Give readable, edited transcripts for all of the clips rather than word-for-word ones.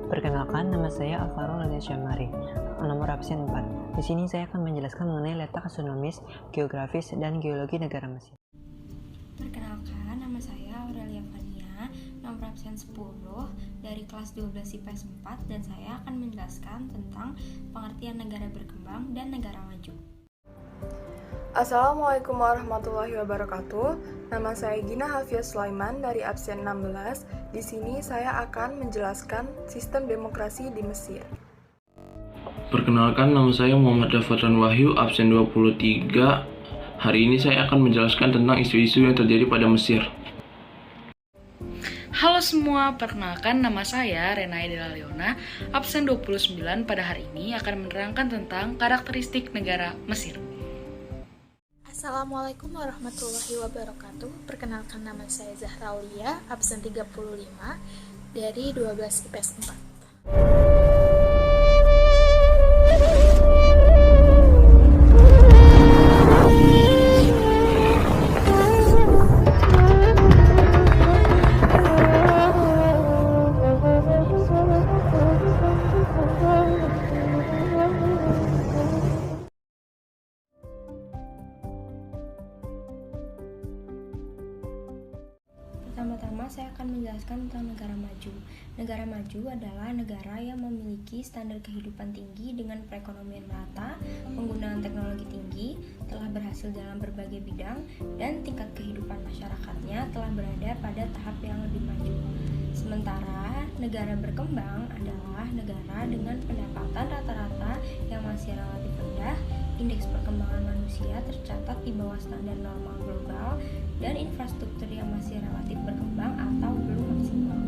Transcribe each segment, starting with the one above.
Perkenalkan, nama saya Alvaro Lania Syamari, nomor absen 4. Di sini saya akan menjelaskan mengenai letak astronomis, geografis, dan geologi negara Mesir. Perkenalkan, nama saya Aurelia Fania, nomor absen 10 dari kelas 12 IPS 4 dan saya akan menjelaskan tentang pengertian negara berkembang dan negara maju. Assalamualaikum warahmatullahi wabarakatuh. Nama saya Gina Hafia Sulaiman dari absen 16. Di sini saya akan menjelaskan sistem demokrasi di Mesir. Perkenalkan, nama saya Muhammad Dafatan Wahyu, absen 23. Hari ini saya akan menjelaskan tentang isu-isu yang terjadi pada Mesir. Halo semua, perkenalkan nama saya Renai Della Leona, absen 29 pada hari ini akan menerangkan tentang karakteristik negara Mesir. Assalamualaikum warahmatullahi wabarakatuh. Perkenalkan, nama saya Zahra Aulia, absen 35 dari 12 IPS 4. Pertama-tama saya akan menjelaskan tentang negara maju. Negara maju adalah negara yang memiliki standar kehidupan tinggi dengan perekonomian merata, penggunaan teknologi tinggi, telah berhasil dalam berbagai bidang, dan tingkat kehidupan masyarakatnya telah berada pada tahap yang lebih maju. Sementara negara berkembang adalah negara dengan pendapatan rata-rata yang masih relatif rendah, indeks perkembangan manusia tercatat di bawah standar normal global, dan infrastruktur yang masih relatif berkembang atau belum maksimal.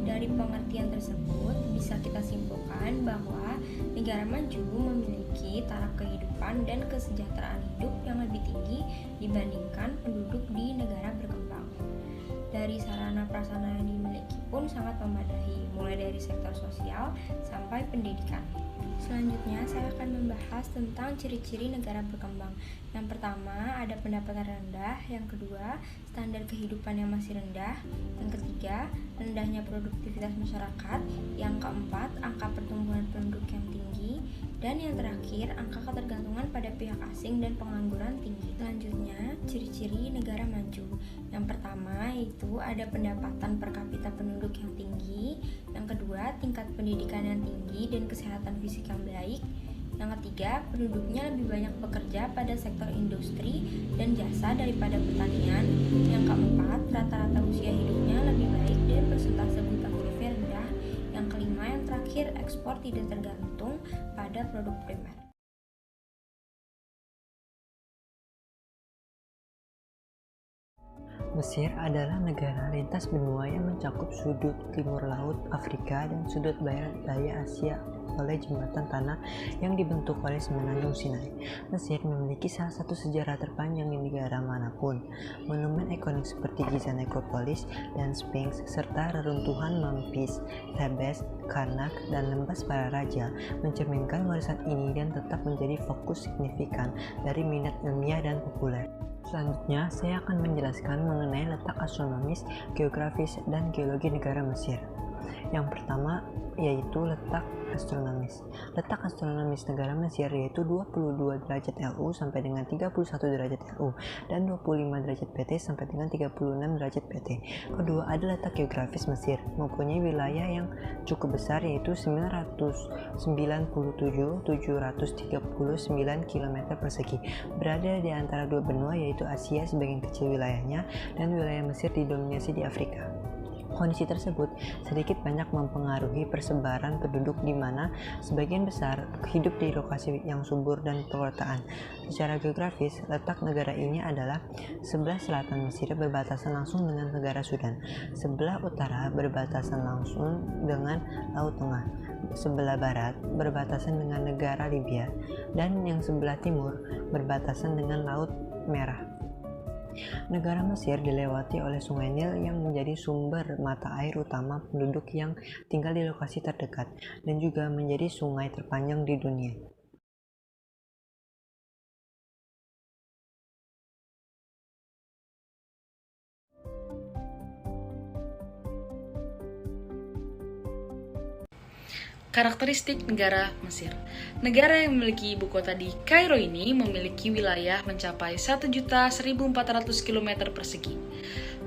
Dari pengertian tersebut, bisa kita simpulkan bahwa negara maju memiliki taraf kehidupan dan kesejahteraan hidup yang lebih tinggi dibandingkan penduduk di negara berkembang. Dari sarana prasarana yang dimiliki pun sangat memadai, mulai dari sektor sosial sampai pendidikan. Selanjutnya, saya akan membahas tentang ciri-ciri negara berkembang. Yang pertama, ada pendapatan rendah. Yang kedua, standar kehidupan yang masih rendah. Yang ketiga, rendahnya produktivitas masyarakat. Yang keempat, angka pertumbuhan penduduk yang tinggi. Dan yang terakhir, angka ketergantungan pada pihak asing dan pengangguran tinggi. Selanjutnya, ciri-ciri negara maju. Yang pertama, yaitu ada pendapatan per kapita penduduk yang tinggi. Yang kedua, tingkat pendidikan yang tinggi dan kesehatan fisik yang baik. Yang ketiga, penduduknya lebih banyak bekerja pada sektor industri dan jasa daripada pertanian. Yang keempat, rata-rata usia hidupnya lebih baik dan persentase buta hurufnya rendah. Yang kelima, yang terakhir, ekspor tidak tergantung pada produk primer. Mesir adalah negara lintas benua yang mencakup sudut timur laut Afrika dan sudut barat daya Asia oleh jembatan tanah yang dibentuk oleh semenanjung Sinai. Mesir memiliki salah satu sejarah terpanjang di negara manapun. Monumen ikonik seperti Giza Necropolis dan Sphinx serta reruntuhan Memphis, Thebes, Karnak, dan Lembas para raja mencerminkan warisan ini dan tetap menjadi fokus signifikan dari minat ilmiah dan populer. Selanjutnya, saya akan menjelaskan mengenai letak astronomis, geografis, dan geologi negara Mesir. Yang pertama yaitu letak astronomis. Letak astronomis negara Mesir yaitu 22 derajat LU sampai dengan 31 derajat LU dan 25 derajat PT sampai dengan 36 derajat PT. Kedua, ada letak geografis Mesir, mempunyai wilayah yang cukup besar yaitu 997.739 km persegi, berada di antara dua benua yaitu Asia sebagian kecil wilayahnya dan wilayah Mesir didominasi di Afrika. Kondisi tersebut sedikit banyak mempengaruhi persebaran penduduk di mana sebagian besar hidup di lokasi yang subur dan perkotaan. Secara geografis, letak negara ini adalah sebelah selatan Mesir berbatasan langsung dengan negara Sudan, sebelah utara berbatasan langsung dengan Laut Tengah, sebelah barat berbatasan dengan negara Libya, dan yang sebelah timur berbatasan dengan Laut Merah. Negara Mesir dilewati oleh Sungai Nil yang menjadi sumber mata air utama penduduk yang tinggal di lokasi terdekat dan juga menjadi sungai terpanjang di dunia. Karakteristik negara Mesir. Negara yang memiliki ibu kota di Kairo ini memiliki wilayah mencapai 1.1.400 km persegi.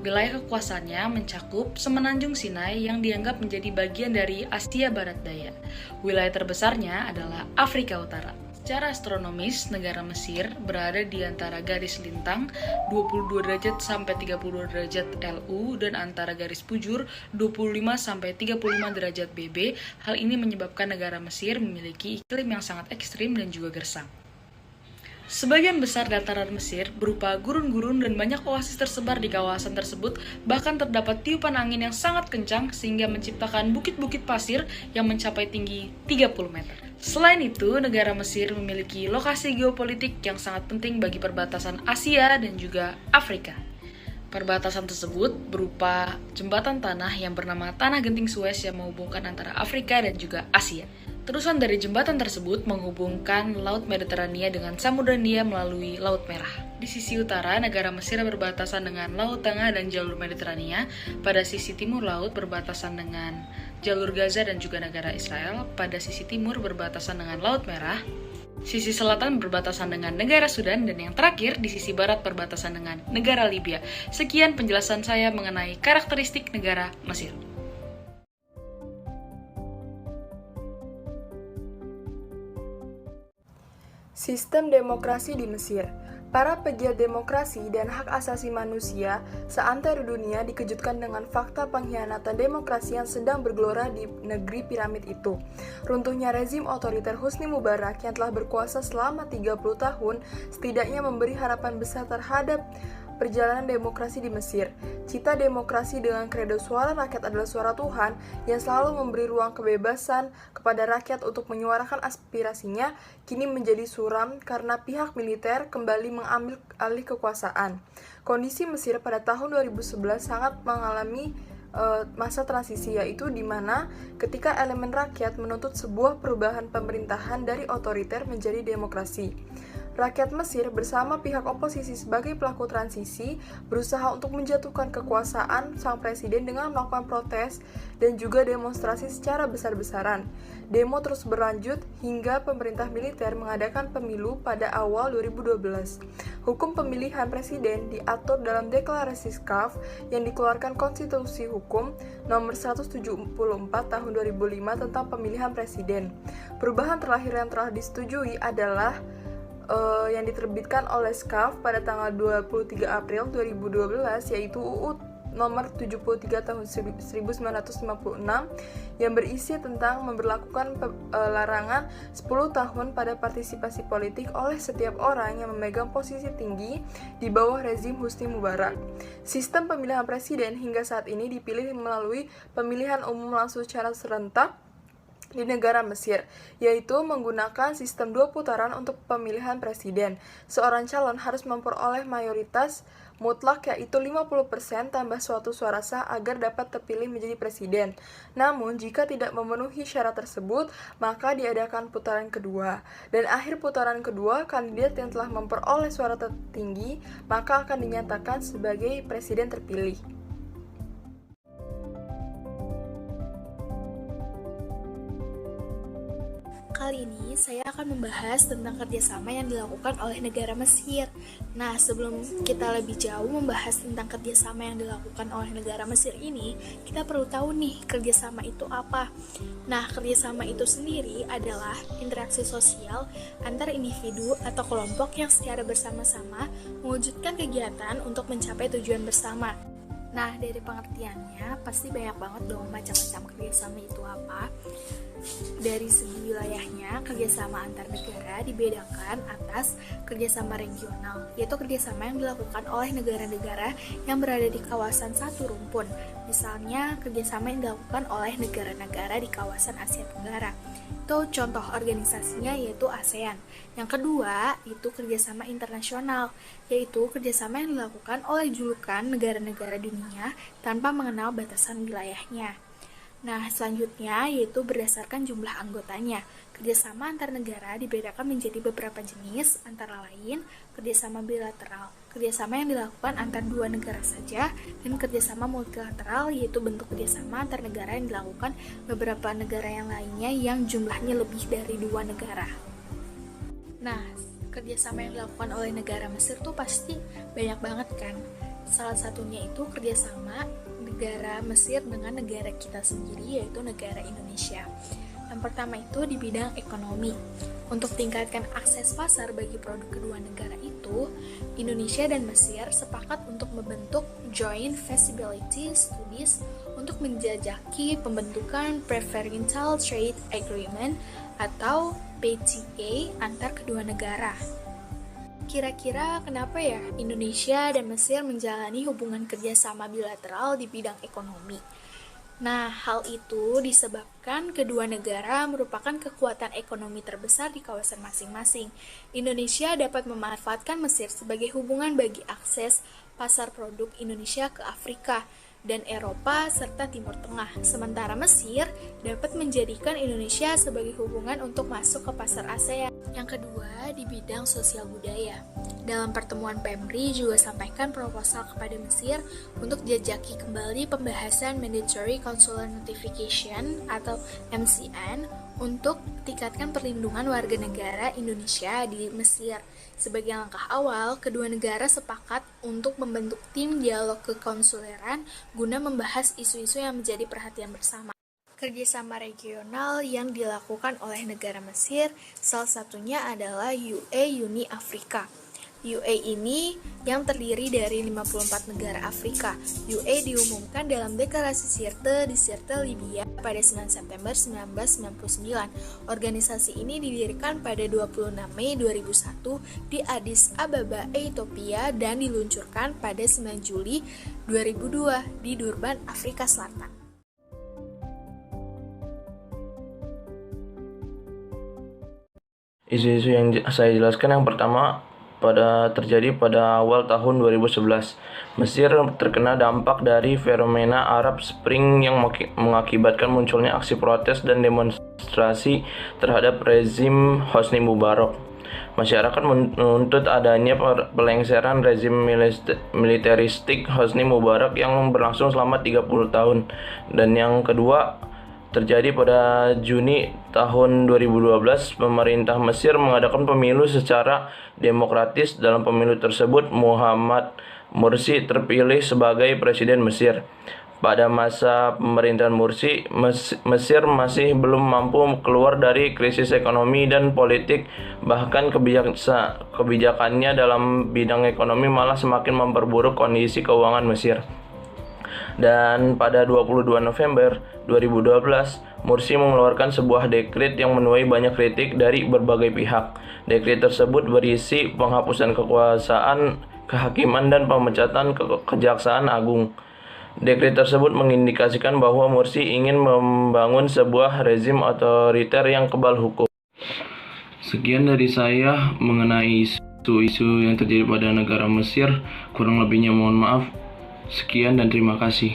Wilayah kekuasaannya mencakup semenanjung Sinai yang dianggap menjadi bagian dari Asia Barat Daya. Wilayah terbesarnya adalah Afrika Utara. Secara astronomis, negara Mesir berada di antara garis lintang 22 derajat sampai 32 derajat LU dan antara garis bujur 25 sampai 35 derajat BB. Hal ini menyebabkan negara Mesir memiliki iklim yang sangat ekstrim dan juga gersang. Sebagian besar dataran Mesir berupa gurun-gurun dan banyak oasis tersebar di kawasan tersebut, bahkan terdapat tiupan angin yang sangat kencang sehingga menciptakan bukit-bukit pasir yang mencapai tinggi 30 meter. Selain itu, negara Mesir memiliki lokasi geopolitik yang sangat penting bagi perbatasan Asia dan juga Afrika. Perbatasan tersebut berupa jembatan tanah yang bernama Tanah Genting Suez yang menghubungkan antara Afrika dan juga Asia. Terusan dari jembatan tersebut menghubungkan Laut Mediterania dengan Samudra Hindia melalui Laut Merah. Di sisi utara, negara Mesir berbatasan dengan Laut Tengah dan jalur Mediterania. Pada sisi timur laut berbatasan dengan jalur Gaza dan juga negara Israel. Pada sisi timur berbatasan dengan Laut Merah. Sisi selatan berbatasan dengan negara Sudan, dan yang terakhir di sisi barat berbatasan dengan negara Libya. Sekian penjelasan saya mengenai karakteristik negara Mesir. Sistem demokrasi di Mesir. Para pegiat demokrasi dan hak asasi manusia seantero dunia dikejutkan dengan fakta pengkhianatan demokrasi yang sedang bergelora di negeri piramid itu. Runtuhnya rezim otoriter Husni Mubarak yang telah berkuasa selama 30 tahun setidaknya memberi harapan besar terhadap perjalanan demokrasi di Mesir. Cita demokrasi dengan kredo suara rakyat adalah suara Tuhan yang selalu memberi ruang kebebasan kepada rakyat untuk menyuarakan aspirasinya kini menjadi suram karena pihak militer kembali mengambil alih kekuasaan. Kondisi Mesir pada tahun 2011 sangat mengalami masa transisi, yaitu di mana ketika elemen rakyat menuntut sebuah perubahan pemerintahan dari otoriter menjadi demokrasi. Rakyat Mesir bersama pihak oposisi sebagai pelaku transisi berusaha untuk menjatuhkan kekuasaan sang presiden dengan melakukan protes dan juga demonstrasi secara besar-besaran. Demo terus berlanjut hingga pemerintah militer mengadakan pemilu pada awal 2012. Hukum pemilihan presiden diatur dalam deklarasi SCAF yang dikeluarkan Konstitusi Hukum nomor 174 tahun 2005 tentang pemilihan presiden. Perubahan terakhir yang telah disetujui adalah yang diterbitkan oleh SCAF pada tanggal 23 April 2012, yaitu UU nomor 73 tahun 1956 yang berisi tentang memberlakukan larangan 10 tahun pada partisipasi politik oleh setiap orang yang memegang posisi tinggi di bawah rezim Husni Mubarak. Sistem pemilihan presiden hingga saat ini dipilih melalui pemilihan umum langsung secara serentak di negara Mesir, yaitu menggunakan sistem 2 putaran untuk pemilihan presiden. Seorang calon harus memperoleh mayoritas mutlak yaitu 50% tambah suatu suara sah agar dapat terpilih menjadi presiden. Namun, jika tidak memenuhi syarat tersebut, maka diadakan putaran kedua. Dan akhir putaran kedua, kandidat yang telah memperoleh suara tertinggi, maka akan dinyatakan sebagai presiden terpilih. Kali ini saya akan membahas tentang kerjasama yang dilakukan oleh negara Mesir. Nah, sebelum kita lebih jauh membahas tentang kerjasama yang dilakukan oleh negara Mesir ini, kita perlu tahu nih, kerjasama itu apa? Nah, kerjasama itu sendiri adalah interaksi sosial antar individu atau kelompok yang secara bersama-sama mewujudkan kegiatan untuk mencapai tujuan bersama. Nah, dari pengertiannya, pasti banyak banget dong macam-macam kerjasama itu apa. Dari segi wilayahnya, kerjasama antar negara dibedakan atas kerjasama regional, yaitu kerjasama yang dilakukan oleh negara-negara yang berada di kawasan satu rumpun. Misalnya, kerjasama yang dilakukan oleh negara-negara di kawasan Asia Tenggara. Itu contoh organisasinya yaitu ASEAN. Yang kedua, itu kerjasama internasional, yaitu kerjasama yang dilakukan oleh julukan negara-negara dunia tanpa mengenal batasan wilayahnya. Nah, selanjutnya yaitu berdasarkan jumlah anggotanya. Kerjasama antar negara dibedakan menjadi beberapa jenis, antara lain kerjasama bilateral, kerjasama yang dilakukan antar dua negara saja, dan kerjasama multilateral, yaitu bentuk kerjasama antar negara yang dilakukan beberapa negara yang lainnya yang jumlahnya lebih dari dua negara. Nah, kerjasama yang dilakukan oleh negara Mesir tuh pasti banyak banget kan. Salah satunya itu kerjasama negara Mesir dengan negara kita sendiri, yaitu negara Indonesia. Yang pertama itu di bidang ekonomi. Untuk tingkatkan akses pasar bagi produk kedua negara itu, Indonesia dan Mesir sepakat untuk membentuk Joint Feasibility Studies untuk menjajaki pembentukan Preferential Trade Agreement atau PTA antar kedua negara. Kira-kira kenapa ya Indonesia dan Mesir menjalani hubungan kerjasama bilateral di bidang ekonomi? Nah, hal itu disebabkan kedua negara merupakan kekuatan ekonomi terbesar di kawasan masing-masing. Indonesia dapat memanfaatkan Mesir sebagai hubungan bagi akses pasar produk Indonesia ke Afrika dan Eropa serta Timur Tengah. Sementara Mesir dapat menjadikan Indonesia sebagai hubungan untuk masuk ke pasar ASEAN. Yang kedua, di bidang sosial budaya. Dalam pertemuan PEMRI juga sampaikan proposal kepada Mesir untuk jajaki kembali pembahasan Mandatory Consular Notification atau MCN untuk tingkatkan perlindungan warga negara Indonesia di Mesir. Sebagai langkah awal, kedua negara sepakat untuk membentuk tim dialog kekonsuleran guna membahas isu-isu yang menjadi perhatian bersama. Kerjasama regional yang dilakukan oleh negara Mesir, salah satunya adalah Uni Afrika. UA ini yang terdiri dari 54 negara Afrika. UA diumumkan dalam deklarasi Sirte di Sirte, Libya pada 9 September 1999. Organisasi ini didirikan pada 26 Mei 2001 di Addis Ababa, Ethiopia dan diluncurkan pada 9 Juli 2002 di Durban, Afrika Selatan. Isu-isu yang saya jelaskan yang pertama terjadi pada awal tahun 2011. Mesir terkena dampak dari fenomena Arab Spring yang mengakibatkan munculnya aksi protes dan demonstrasi terhadap rezim Hosni Mubarak. Masyarakat menuntut adanya pelengseran rezim militeristik Hosni Mubarak yang berlangsung selama 30 tahun. Dan yang kedua, terjadi pada Juni tahun 2012, pemerintah Mesir mengadakan pemilu secara demokratis. Dalam pemilu tersebut, Muhammad Mursi terpilih sebagai presiden Mesir. Pada masa pemerintahan Mursi, Mesir masih belum mampu keluar dari krisis ekonomi dan politik, bahkan kebijakannya dalam bidang ekonomi malah semakin memperburuk kondisi keuangan Mesir. Dan pada 22 November 2012, Mursi mengeluarkan sebuah dekret yang menuai banyak kritik dari berbagai pihak. Dekret tersebut berisi penghapusan kekuasaan kehakiman dan pemecatan kejaksaan agung. Dekret tersebut mengindikasikan bahwa Mursi ingin membangun sebuah rezim otoriter yang kebal hukum. Sekian dari saya mengenai isu-isu yang terjadi pada negara Mesir. Kurang lebihnya mohon maaf. Sekian dan terima kasih.